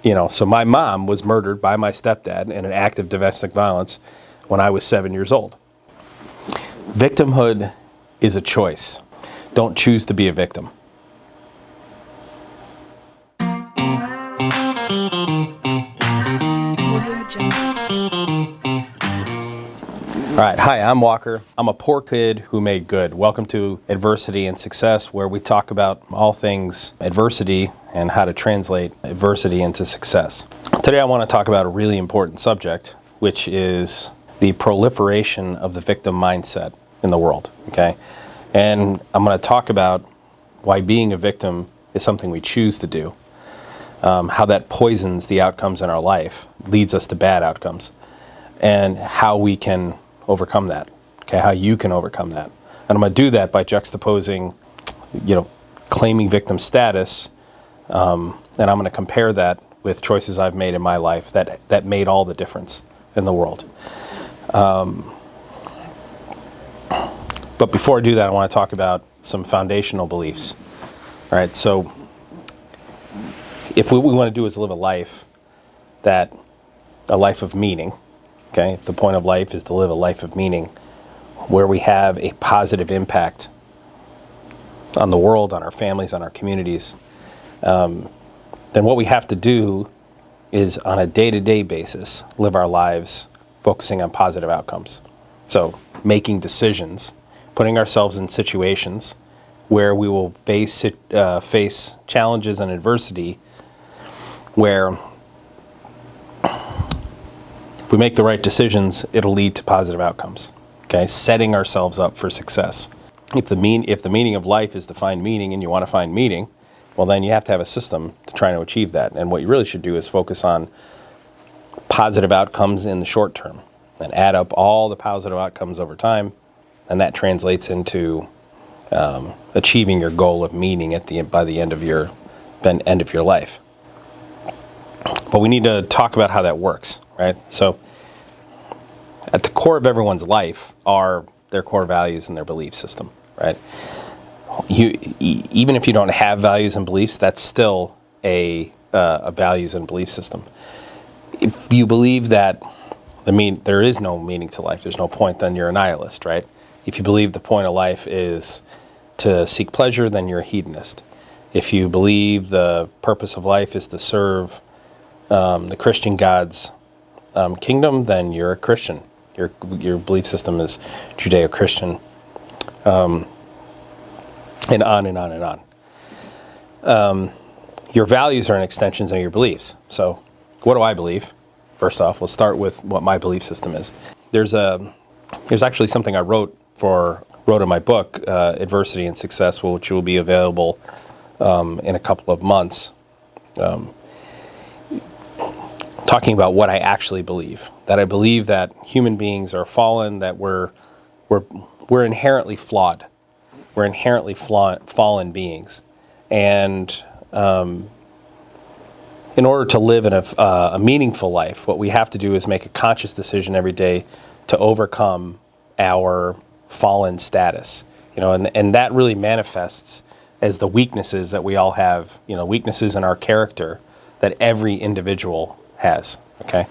So my mom was murdered by my stepdad in an act of domestic violence when I was 7 years old. Victimhood is a choice. Don't choose to be a victim. All right, hi, I'm Walker. I'm a poor kid who made good. Welcome to Adversity and Success, where we talk about all things adversity and how to translate adversity into success. Today I want to talk about a really important subject, which is the proliferation of the victim mindset in the world, okay? And I'm going to talk about why being a victim is something we choose to do, how that poisons the outcomes in our life, leads us to bad outcomes, and how we can overcome that, okay, how you can overcome that. And I'm going to do that by juxtaposing, claiming victim status, and I'm going to compare that with choices I've made in my life that made all the difference in the world. But before I do that, I want to talk about some foundational beliefs. All right, so if what we want to do is live a life of meaning, okay, if the point of life is to live a life of meaning where we have a positive impact on the world, on our families, on our communities, then what we have to do is on a day-to-day basis live our lives focusing on positive outcomes. So making decisions, putting ourselves in situations where we will face challenges and adversity where if we make the right decisions, it'll lead to positive outcomes. Okay, setting ourselves up for success. If the meaning of life is to find meaning, and you want to find meaning, well, then you have to have a system to try to achieve that. And what you really should do is focus on positive outcomes in the short term, and add up all the positive outcomes over time, and that translates into achieving your goal of meaning by the end of your life. But we need to talk about how that works, right? So at the core of everyone's life are their core values and their belief system, right? Even if you don't have values and beliefs, that's still a values and belief system. If you believe that there is no meaning to life, there's no point, then you're a nihilist, right? If you believe the point of life is to seek pleasure, then you're a hedonist. If you believe the purpose of life is to serve the Christian God's kingdom, then you're a Christian. Your belief system is Judeo-Christian, and on and on and on. Your values are an extension of your beliefs. So what do I believe? First off, we'll start with what my belief system is. There's actually something I wrote in my book, Adversity and Success, which will be available in a couple of months, talking about what I actually believe. That I believe that human beings are fallen, that we're inherently flawed. We're inherently fallen beings. And in order to live in a meaningful life, what we have to do is make a conscious decision every day to overcome our fallen status. And that really manifests as the weaknesses that we all have, weaknesses in our character that every individual has, okay?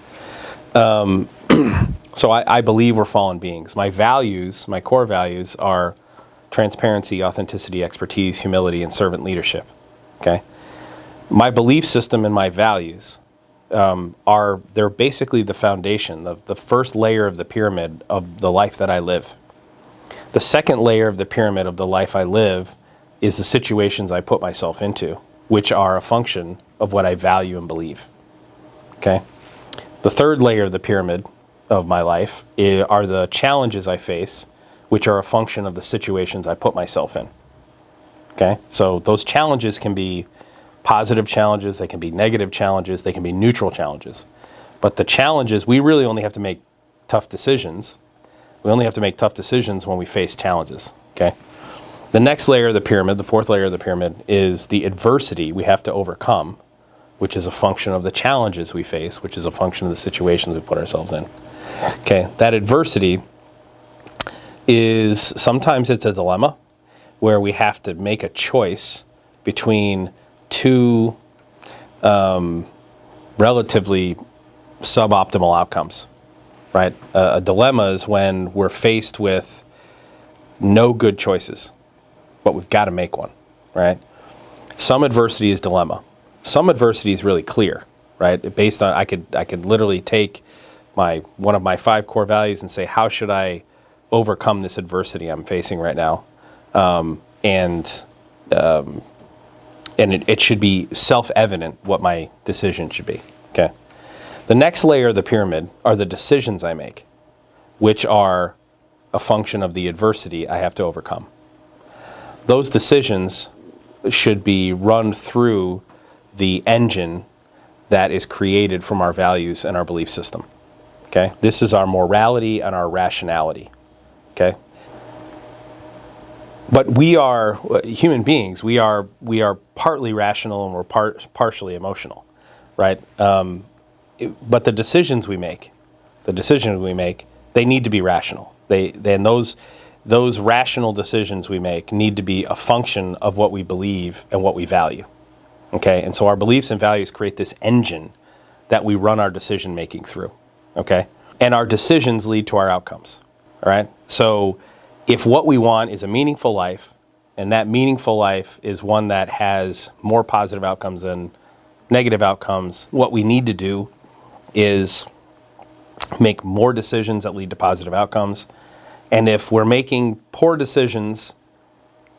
So I believe we're fallen beings. My values, my core values are transparency, authenticity, expertise, humility, and servant leadership, okay? My belief system and my values they're basically the foundation, the first layer of the pyramid of the life that I live. The second layer of the pyramid of the life I live is the situations I put myself into, which are a function of what I value and believe, okay? The third layer of the pyramid of my life are the challenges I face, which are a function of the situations I put myself in, okay? So those challenges can be positive challenges, they can be negative challenges, they can be neutral challenges. But the challenges, we really only have to make tough decisions. We only have to make tough decisions when we face challenges, okay? The next layer of the pyramid, the fourth layer of the pyramid, is the adversity we have to overcome, which is a function of the challenges we face, which is a function of the situations we put ourselves in. Okay, that adversity is, sometimes it's a dilemma where we have to make a choice between two relatively suboptimal outcomes, right? A dilemma is when we're faced with no good choices, but we've got to make one, right? Some adversity is dilemma. Some adversity is really clear, right? Based on, I could literally take one of my 5 core values and say, how should I overcome this adversity I'm facing right now? And it should be self-evident what my decision should be, okay? The next layer of the pyramid are the decisions I make, which are a function of the adversity I have to overcome. Those decisions should be run through the engine that is created from our values and our belief system, okay? This is our morality and our rationality, okay? But we are human beings. We are partly rational and we're partially emotional, right? But the decisions we make, they need to be rational. Those rational decisions we make need to be a function of what we believe and what we value, okay? And so our beliefs and values create this engine that we run our decision making through, okay? And our decisions lead to our outcomes, all right? So if what we want is a meaningful life, and that meaningful life is one that has more positive outcomes than negative outcomes, what we need to do is make more decisions that lead to positive outcomes. And if we're making poor decisions,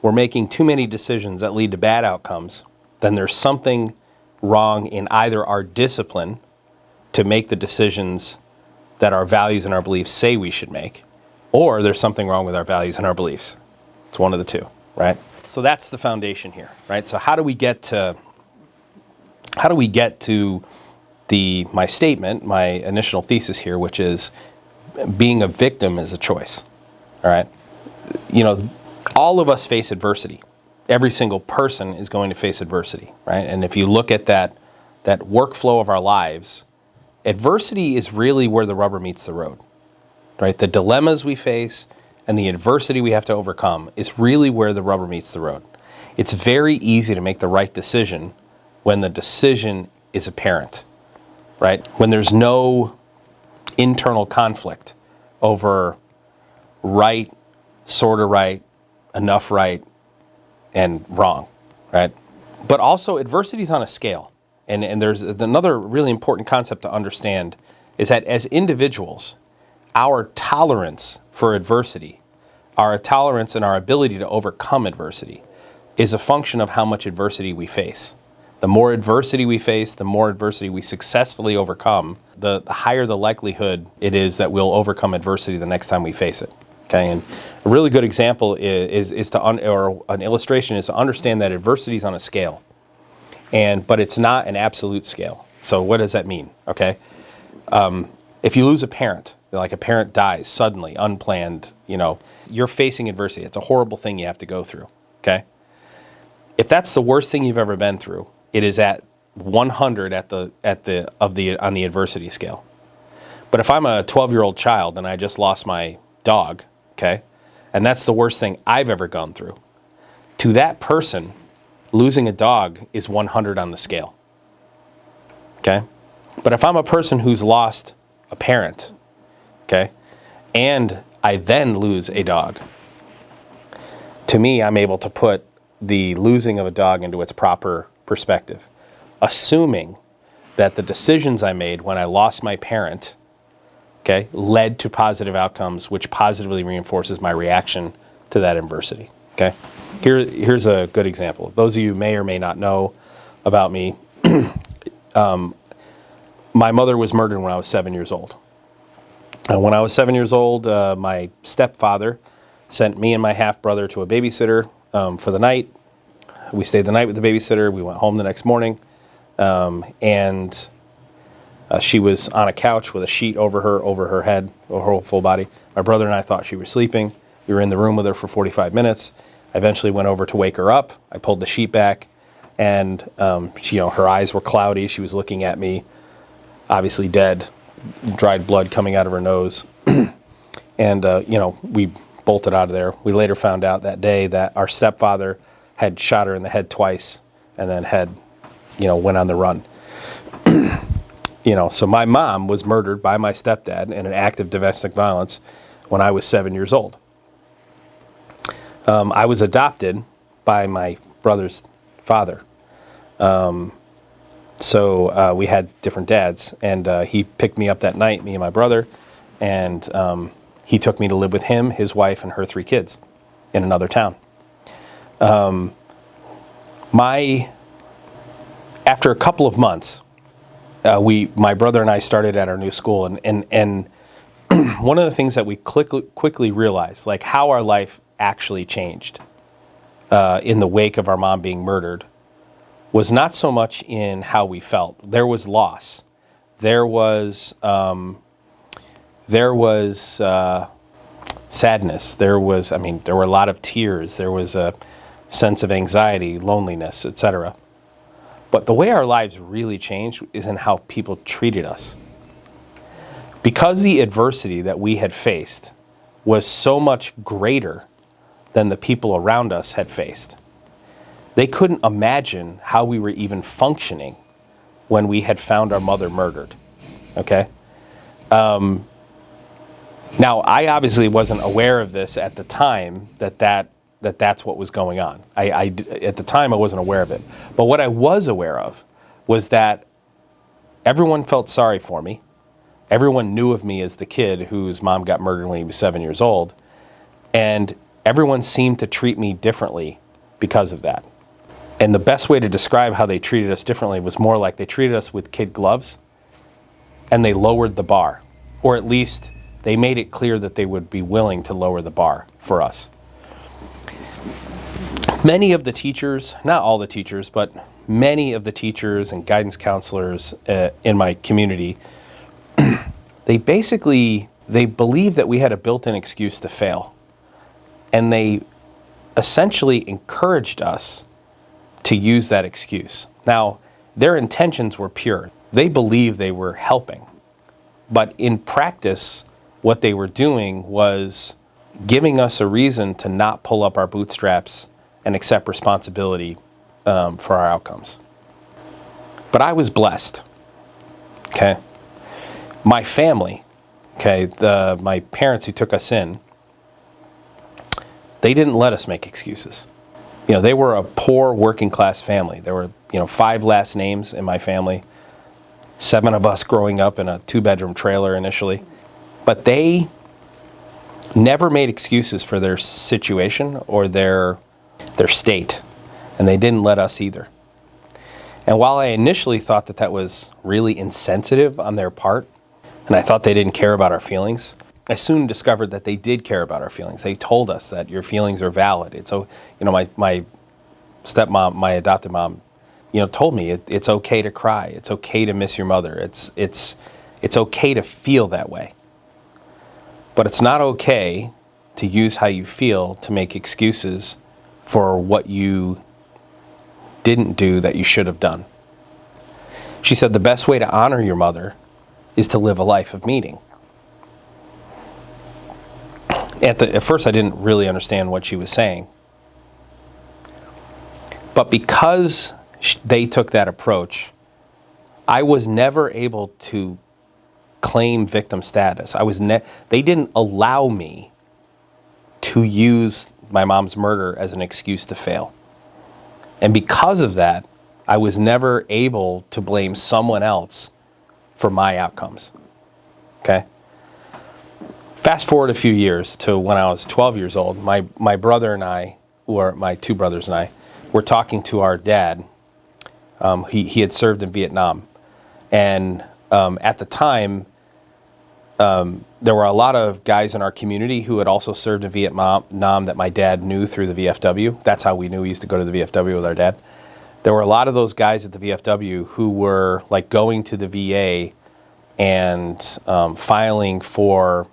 we're making too many decisions that lead to bad outcomes, then there's something wrong in either our discipline to make the decisions that our values and our beliefs say we should make, or there's something wrong with our values and our beliefs. It's one of the two, right? So that's the foundation here, right? So how do we get to my statement, my initial thesis here, which is being a victim is a choice, all right? You know, all of us face adversity. Every single person is going to face adversity, right? And if you look at that workflow of our lives, adversity is really where the rubber meets the road, right? The dilemmas we face and the adversity we have to overcome is really where the rubber meets the road. It's very easy to make the right decision when the decision is apparent, right? When there's no internal conflict over right, sort of right, enough right, and wrong, right? But also adversity is on a scale. And there's another really important concept to understand is that as individuals, our tolerance for adversity, our tolerance and our ability to overcome adversity is a function of how much adversity we face. The more adversity we face, the more adversity we successfully overcome, the higher the likelihood it is that we'll overcome adversity the next time we face it. Okay, and a really good example or an illustration is to understand that adversity is on a scale, but it's not an absolute scale. So what does that mean? Okay, if you lose a parent, like a parent dies suddenly, unplanned, you're facing adversity. It's a horrible thing you have to go through. Okay, if that's the worst thing you've ever been through, it is at 100 on the adversity scale. But if I'm a 12-year-old child and I just lost my dog, okay, and that's the worst thing I've ever gone through, to that person, losing a dog is 100 on the scale. Okay, but if I'm a person who's lost a parent, okay, and I then lose a dog, to me, I'm able to put the losing of a dog into its proper perspective, assuming that the decisions I made when I lost my parent, okay, led to positive outcomes, which positively reinforces my reaction to that adversity. Okay, here's a good example. Those of you may or may not know about me. My mother was murdered when I was 7 years old. When I was 7 years old, my stepfather sent me and my half-brother to a babysitter for the night. We stayed the night with the babysitter. We went home the next morning, and she was on a couch with a sheet over her head, over her whole full body. My brother and I thought she was sleeping. We were in the room with her for 45 minutes. I eventually went over to wake her up. I pulled the sheet back, and her eyes were cloudy. She was looking at me, obviously dead, dried blood coming out of her nose. And we bolted out of there. We later found out that day that our stepfather had shot her in the head twice, and then went on the run. So my mom was murdered by my stepdad in an act of domestic violence when I was 7 years old. I was adopted by my brother's father. So we had different dads, and he picked me up that night, me and my brother, and he took me to live with him, his wife, and her 3 kids in another town. After a couple of months, my brother and I started at our new school, and one of the things that we quickly realized, like how our life actually changed in the wake of our mom being murdered, was not so much in how we felt. There was loss. There was sadness. There were a lot of tears. There was a sense of anxiety, loneliness, etc. But the way our lives really changed is in how people treated us. Because the adversity that we had faced was so much greater than the people around us had faced, they couldn't imagine how we were even functioning when we had found our mother murdered. Okay? Now, I obviously wasn't aware of this at the time, that's what was going on. At the time, I wasn't aware of it. But what I was aware of was that everyone felt sorry for me. Everyone knew of me as the kid whose mom got murdered when he was 7 years old. And everyone seemed to treat me differently because of that. And the best way to describe how they treated us differently was more like they treated us with kid gloves, and they lowered the bar. Or at least they made it clear that they would be willing to lower the bar for us. Many of the teachers, not all the teachers, but many of the teachers and guidance counselors in my community, they believed that we had a built-in excuse to fail. And they essentially encouraged us to use that excuse. Now, their intentions were pure. They believed they were helping. But in practice, what they were doing was giving us a reason to not pull up our bootstraps and accept responsibility for our outcomes. But I was blessed. Okay? My family, my parents who took us in, they didn't let us make excuses. They were a poor working class family. There were, 5 last names in my family, 7 of us growing up in a 2-bedroom trailer initially. But they never made excuses for their situation or their state, and they didn't let us either. And while I initially thought that was really insensitive on their part, and I thought they didn't care about our feelings, I soon discovered that they did care about our feelings. They told us that your feelings are valid. My stepmom, my adopted mom, told me it's okay to cry. It's okay to miss your mother. It's okay to feel that way. But it's not okay to use how you feel to make excuses for what you didn't do that you should have done. She said the best way to honor your mother is to live a life of meaning. At first, I didn't really understand what she was saying. But because they took that approach, I was never able to claim victim status. They didn't allow me to use my mom's murder as an excuse to fail. And because of that, I was never able to blame someone else for my outcomes. Okay? Fast forward a few years to when I was 12 years old, my brother and I, or my 2 brothers and I, were talking to our dad. He had served in Vietnam. And at the time, there were a lot of guys in our community who had also served in Vietnam that my dad knew through the VFW. That's how we knew. We used to go to the VFW with our dad. There were a lot of those guys at the VFW who were like going to the VA and filing for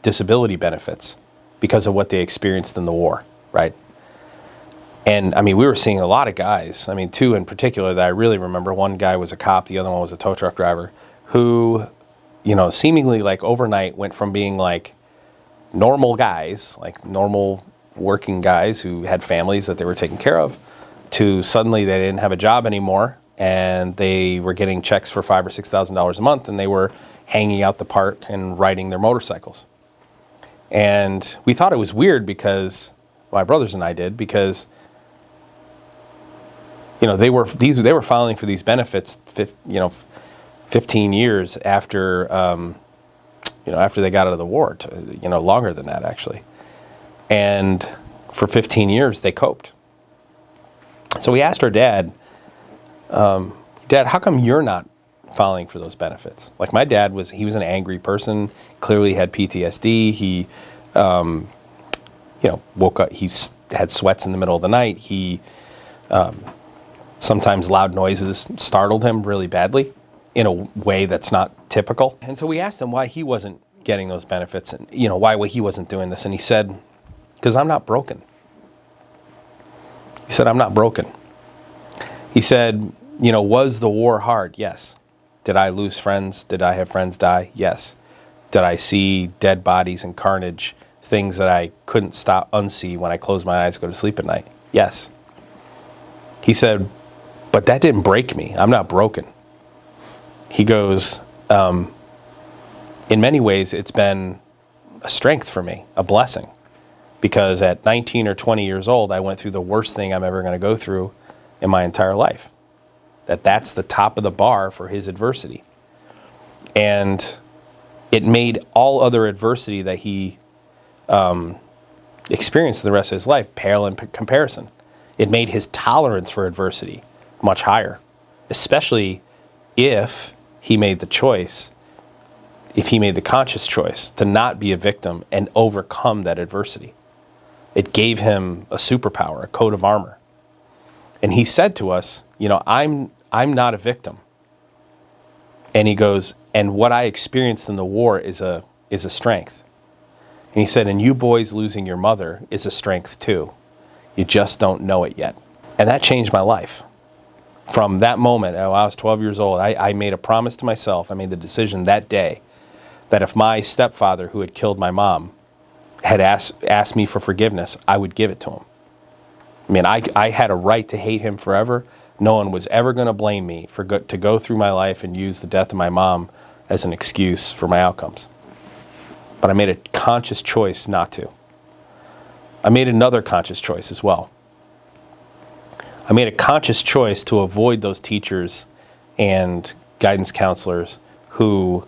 disability benefits because of what they experienced in the war, right? And we were seeing a lot of guys, 2 in particular that I really remember. One guy was a cop, the other one was a tow truck driver, who, seemingly like overnight went from being like normal guys, like normal working guys who had families that they were taking care of, to suddenly they didn't have a job anymore and they were getting checks for $5,000 or $6,000 a month, and they were hanging out the park and riding their motorcycles. And we thought it was weird because my brothers and I did, because they were filing for these benefits 15 years after after they got out of the war, longer than that actually. And for 15 years they coped. So we asked our dad, Dad, how come you're not filing for those benefits? Like, my dad was an angry person, clearly had PTSD. He, woke up, he had sweats in the middle of the night. He, sometimes loud noises startled him really badly in a way that's not typical. And so we asked him why he wasn't getting those benefits and, why he wasn't doing this. And he said, because I'm not broken. He said, I'm not broken. He said, was the war hard? Yes. Did I lose friends? Did I have friends die? Yes. Did I see dead bodies and carnage, things that I couldn't unsee when I closed my eyes to go to sleep at night? Yes. He said, but that didn't break me. I'm not broken. He goes, in many ways, it's been a strength for me, a blessing, because at 19 or 20 years old, I went through the worst thing I'm ever going to go through in my entire life. That's the top of the bar for his adversity. And it made all other adversity that he experienced the rest of his life pale in comparison. It made his tolerance for adversity much higher, especially if he made the conscious choice to not be a victim and overcome that adversity. It gave him a superpower, a coat of armor. And he said to us, I'm not a victim. And he goes, and what I experienced in the war is a strength. And he said, and you boys losing your mother is a strength too. You just don't know it yet. And that changed my life. From that moment, I was 12 years old, I made a promise to myself. I made the decision that day that if my stepfather, who had killed my mom, had asked me for forgiveness, I would give it to him. I mean, I had a right to hate him forever. No one was ever going to blame me to go through my life and use the death of my mom as an excuse for my outcomes. But I made a conscious choice not to. I made another conscious choice as well. I made a conscious choice to avoid those teachers and guidance counselors who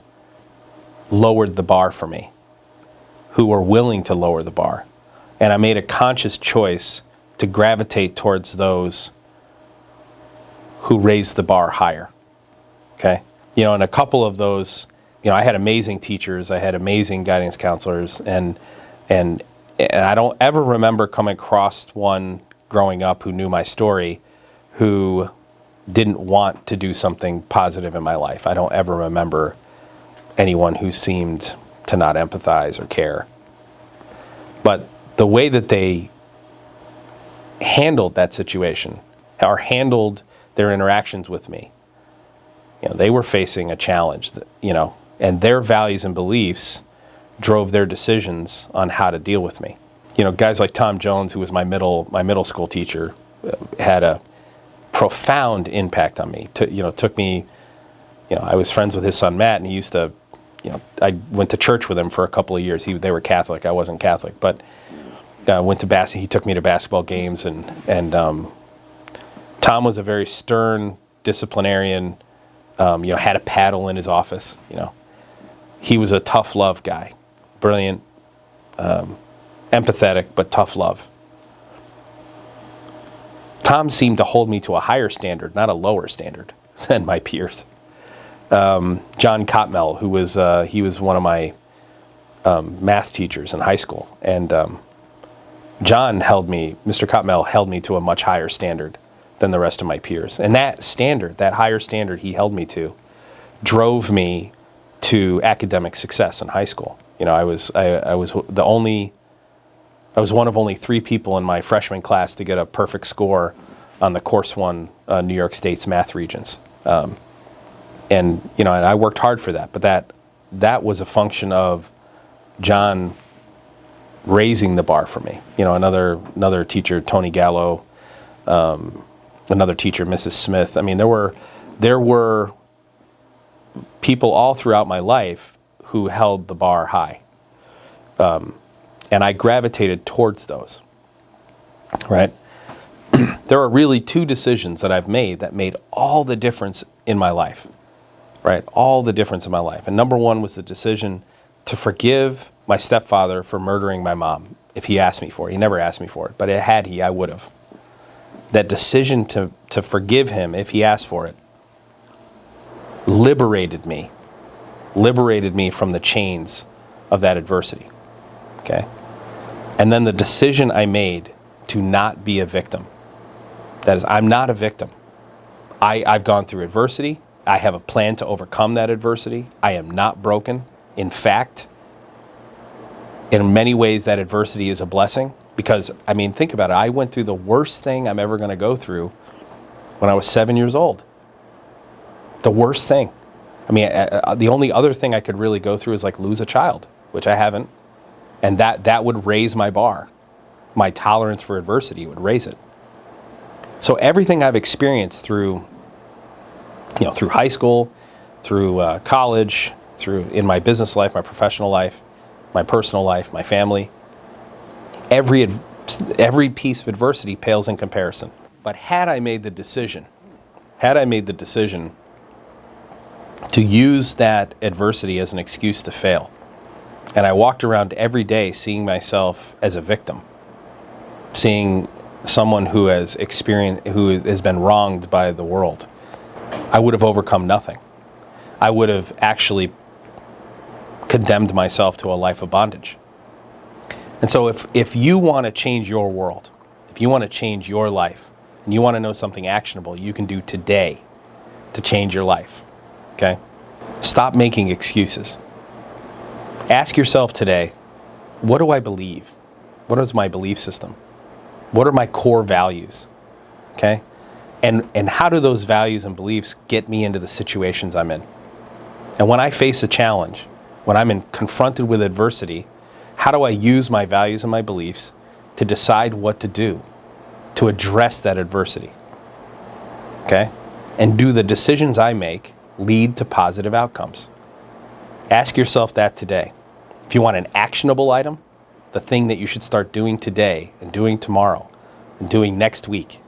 lowered the bar for me, who were willing to lower the bar. And I made a conscious choice to gravitate towards those who raised the bar higher. Okay? And a couple of those, I had amazing teachers, I had amazing guidance counselors, and I don't ever remember coming across one growing up who knew my story who didn't want to do something positive in my life. I don't ever remember anyone who seemed to not empathize or care. But the way that they handled that situation, or handled their interactions with me, they were facing a challenge that, and their values and beliefs drove their decisions on how to deal with me. Guys like Tom Jones, who was my middle school teacher, had a profound impact on me. Took me, I was friends with his son Matt, and he used to, I went to church with him for a couple of years. They were Catholic, I wasn't Catholic, but he took me to basketball games, and Tom was a very stern disciplinarian. Had a paddle in his office. He was a tough love guy, brilliant, empathetic, but tough love. Tom seemed to hold me to a higher standard, not a lower standard, than my peers. John Cotmell, he was one of my math teachers in high school, and Mr. Cotmell held me to a much higher standard than the rest of my peers. And that higher standard he held me to, drove me to academic success in high school. I was one of only 3 people in my freshman class to get a perfect score on the course one New York State's math regents. And I worked hard for that, but that was a function of John raising the bar for me. Another teacher, Tony Gallo, another teacher, Mrs. Smith. I mean, there were people all throughout my life who held the bar high. And I gravitated towards those, right? There are really two decisions that I've made that made all the difference in my life, right? All the difference in my life. And number one was the decision to forgive my stepfather for murdering my mom if he asked me for it. He never asked me for it, but had he, I would have. That decision to forgive him if he asked for it liberated me from the chains of that adversity, okay? And then the decision I made to not be a victim. That is, I'm not a victim. I've gone through adversity. I have a plan to overcome that adversity. I am not broken. In fact, in many ways, that adversity is a blessing because, I mean, think about it. I went through the worst thing I'm ever going to go through when I was 7 years old. The worst thing. I mean, the only other thing I could really go through is like lose a child, which I haven't. And that would raise my bar. My tolerance for adversity would raise it. So everything I've experienced through high school, through college, through in my business life, my professional life, my personal life, my family, every piece of adversity pales in comparison. But had I made the decision to use that adversity as an excuse to fail, and I walked around every day seeing myself as a victim, seeing someone who has been wronged by the world, I would have overcome nothing. I would have actually condemned myself to a life of bondage. And so if you want to change your world, if you want to change your life, and you want to know something actionable you can do today to change your life, okay? Stop making excuses. Ask yourself today, what do I believe? What is my belief system? What are my core values? Okay? And how do those values and beliefs get me into the situations I'm in? And when I face a challenge, when I'm confronted with adversity, how do I use my values and my beliefs to decide what to do to address that adversity? Okay? And do the decisions I make lead to positive outcomes? Ask yourself that today. If you want an actionable item, the thing that you should start doing today and doing tomorrow and doing next week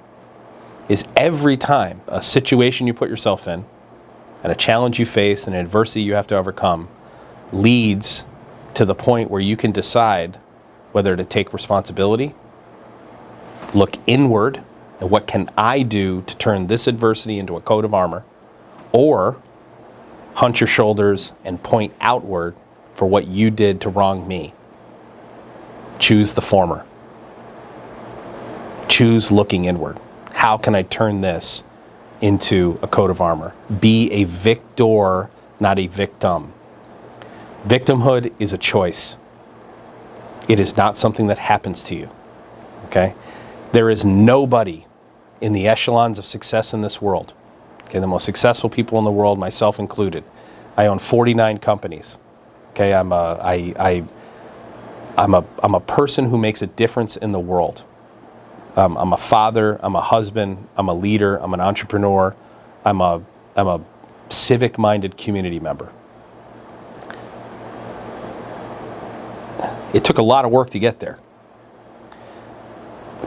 is every time a situation you put yourself in and a challenge you face and an adversity you have to overcome leads to the point where you can decide whether to take responsibility, look inward, and what can I do to turn this adversity into a coat of armor, or hunch your shoulders and point outward for what you did to wrong me. Choose the former. Choose looking inward. How can I turn this into a coat of armor? Be a victor, not a victim. Victimhood is a choice. It is not something that happens to you. Okay? There is nobody in the echelons of success in this world. Okay, the most successful people in the world, myself included. I own 49 companies. Okay, I'm a person who makes a difference in the world. I'm a father, I'm a husband, I'm a leader, I'm an entrepreneur, I'm a civic-minded community member. It took a lot of work to get there.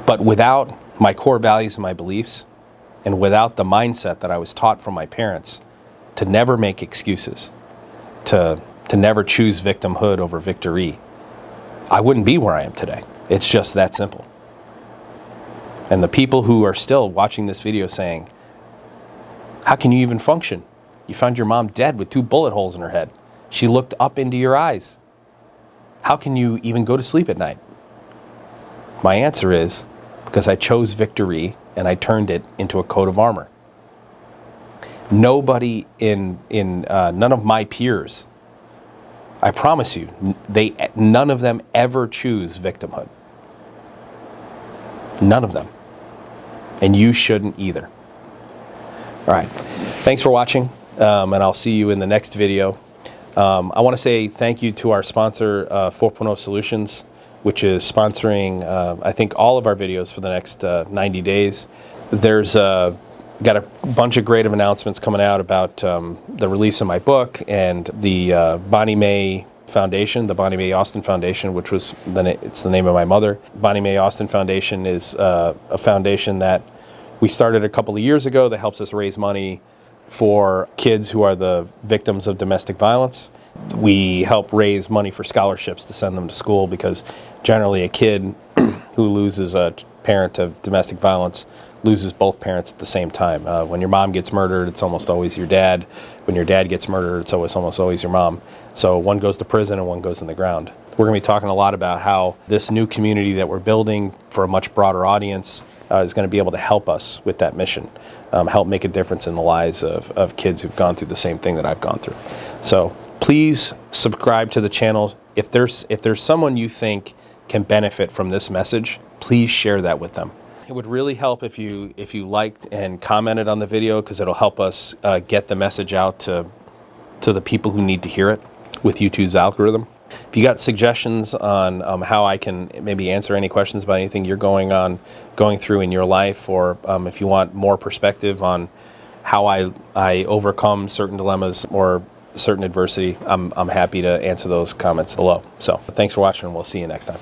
But without my core values and my beliefs, and without the mindset that I was taught from my parents to never make excuses, to never choose victimhood over victory, I wouldn't be where I am today. It's just that simple. And the people who are still watching this video saying, how can you even function? You found your mom dead with 2 bullet holes in her head. She looked up into your eyes. How can you even go to sleep at night? My answer is because I chose victory and I turned it into a coat of armor. Nobody none of my peers, I promise you, none of them ever choose victimhood. None of them. And you shouldn't either. All right. Thanks for watching, and I'll see you in the next video. I want to say thank you to our sponsor, 4.0 Solutions, which is sponsoring, I think, all of our videos for the next 90 days. There's got a bunch of great announcements coming out about the release of my book and the Bonnie Mae Foundation, the Bonnie Mae Austin Foundation, which was it's the name of my mother. Bonnie Mae Austin Foundation is a foundation that we started a couple of years ago that helps us raise money for kids who are the victims of domestic violence. We help raise money for scholarships to send them to school, because generally a kid who loses a parent to domestic violence loses both parents at the same time. When your mom gets murdered, it's almost always your dad. When your dad gets murdered, it's almost always your mom. So one goes to prison and one goes in the ground. We're going to be talking a lot about how this new community that we're building for a much broader audience is going to be able to help us with that mission, help make a difference in the lives of kids who've gone through the same thing that I've gone through. So please subscribe to the channel. If there's someone you think can benefit from this message, please share that with them. It would really help if you liked and commented on the video, because it'll help us get the message out to the people who need to hear it with YouTube's algorithm. If you got suggestions on how I can maybe answer any questions about anything you're going through in your life, or if you want more perspective on how I overcome certain dilemmas or certain adversity, I'm happy to answer those comments below. So thanks for watching, and we'll see you next time.